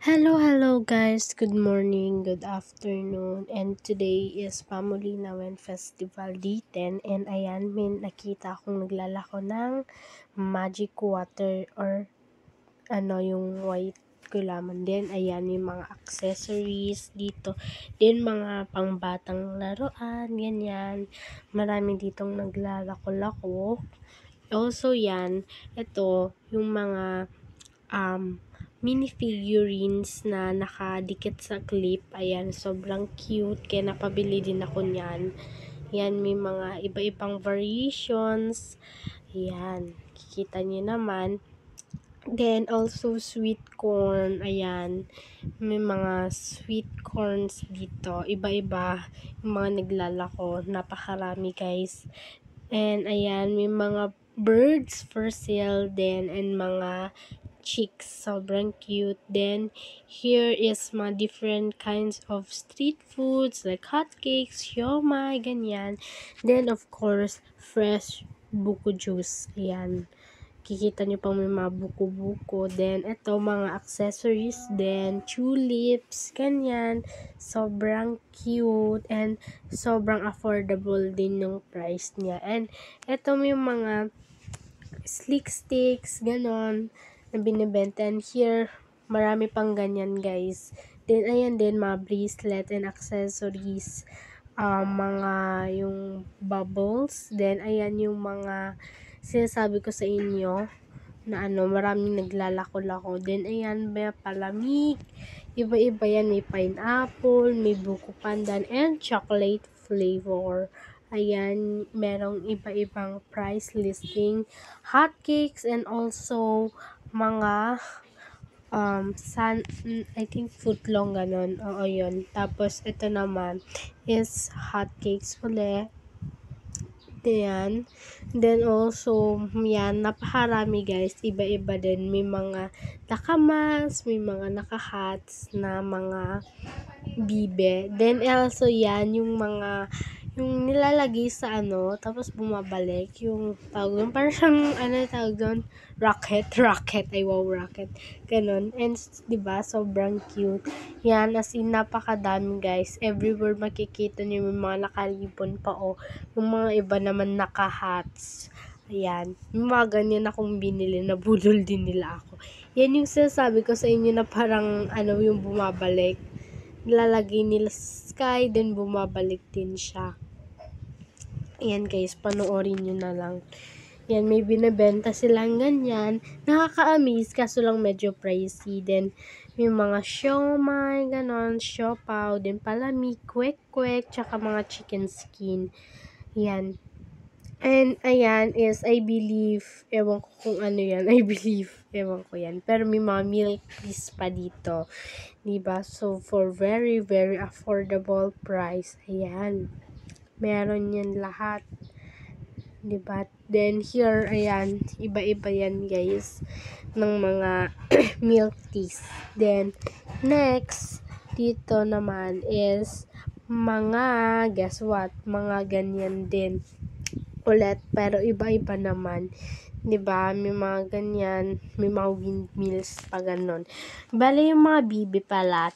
Hello guys. Good morning, good afternoon, and today is Pamulinawin Festival D10 and ayan, may nakita akong naglalako ng magic water or yung white gulaman din. Ayan, yung mga accessories dito. Din mga pangbatang laruan, ganyan. Marami ditong naglalako-lako. Also yan, ito, yung mga mini figurines na nakadikit sa clip. Ayan, sobrang cute. Kaya napabili din ako niyan. Yan, may mga iba-ibang variations. Ayan, kikita niyo naman. Then, also sweet corn. Ayan, may mga sweet corns dito. Iba-iba yung mga naglalako. Napakarami, guys. And, ayan, may mga birds for sale din and mga chicks. Sobrang cute. Then, here is mga different kinds of street foods like hotcakes, siomai, ganyan. Then, of course, fresh buko juice. Ayan. Kikita nyo pang may mga buko-buko. Then, ito, mga accessories din. Tulips, ganyan. Sobrang cute and sobrang affordable din yung price niya. And, ito may mga slick sticks, ganon, na binibenta. And here, marami pang ganyan, guys. Then, ayan din, mga bracelet and accessories. Mga yung bubbles. Then, ayan yung mga sinasabi ko sa inyo na maraming naglalako-lako. Then, ayan, may palamig. Iba-iba yan. May pineapple, may buko pandan, and chocolate flavor. Ayan, merong iba-ibang price listing, hotcakes, and also mga I think footlong ganon. Oo, yun. Tapos, ito naman is hotcakes ulit. Ayan. Then also, yan, napakarami guys. Iba-iba din. May mga nakamas, may mga nakahats na mga bibe. Then also, yan, yung mga yung nilalagay sa tapos bumabalik, yung tawag doon, parang siyang, tawag doon, rocket, ay wow, rocket, ganon. And, diba, sobrang cute. Yan, as in, napakadami, guys. Everywhere makikita niyo yung mga nakalipon pa, yung mga iba naman naka-hats. Ayan, yung mga ganyan akong binili, nabulol din nila ako. Yan yung sinasabi ko sa inyo na parang, yung bumabalik. Nilalagay nila sa sky, then bumabalik din siya. Ayan guys, panoorin nyo na lang. Yan, may binibenta silang ganyan. Nakaka-amaze, kaso lang medyo pricey. Then, may mga siomai, ganon, siopaw, then palamig, kwek-kwek, tsaka mga chicken skin. Yan. And, ayan is, I believe, ewan ko kung ano yan, ewan ko yan. Pero may mga milk teas pa dito. Diba? So, for very, very affordable price. Ayan. Meron yan lahat. Diba? Then, here, ayan, iba-iba yan, guys, ng mga milk teas. Then, next, dito naman is mga, guess what? Mga ganyan din. Ulit, pero iba-iba naman. Diba? May mga ganyan, may mga windmills pa ganon. Bale, yung mga bibi pala,